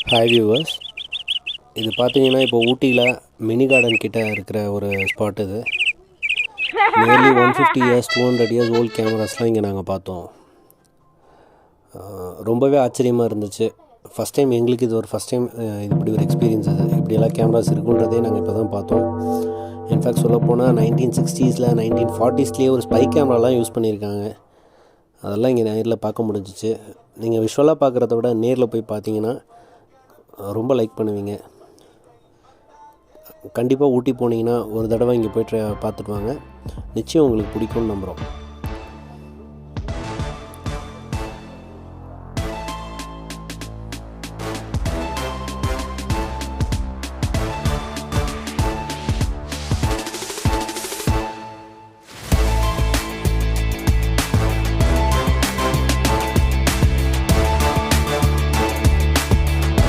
Hi viewers, இது பார்த்தீங்கன்னா இப்போ ஊட்டியில் மினி கார்டன் கிட்ட இருக்கிற ஒரு ஸ்பாட் இது. நியர்லி 150 இயர்ஸ் 200 இயர்ஸ் ஓல்ட் கேமராஸ்லாம் இங்கே நாங்கள் பார்த்தோம். ரொம்பவே ஆச்சரியமாக இருந்துச்சு. ஃபஸ்ட் டைம் எங்களுக்கு இது ஒரு ஃபஸ்ட் டைம் இப்படி ஒரு எக்ஸ்பீரியன்ஸ். அது இப்படியெல்லாம் கேமராஸ் இருக்குன்றதே நாங்கள் இப்போ தான் பார்த்தோம். இன்ஃபேக்ட் சொல்லப்போனால் 1960s 1940s ஒரு ஸ்பை கேமராலாம் யூஸ் பண்ணியிருக்காங்க. அதெல்லாம் இங்கே நேரில் பார்க்க முடிஞ்சிச்சு. நீங்கள் விஷுவலாக பார்க்குறத விட நேரில் போய் பார்த்தீங்கன்னா ரொம்ப லைக் பண்ணுவீங்க. கண்டிப்பாக ஊட்டி போனீங்கன்னா ஒரு தடவை இங்கே போய் பார்த்துட்டு வாங்க. நிச்சயம் உங்களுக்கு பிடிக்கும்னு நம்புகிறோம்.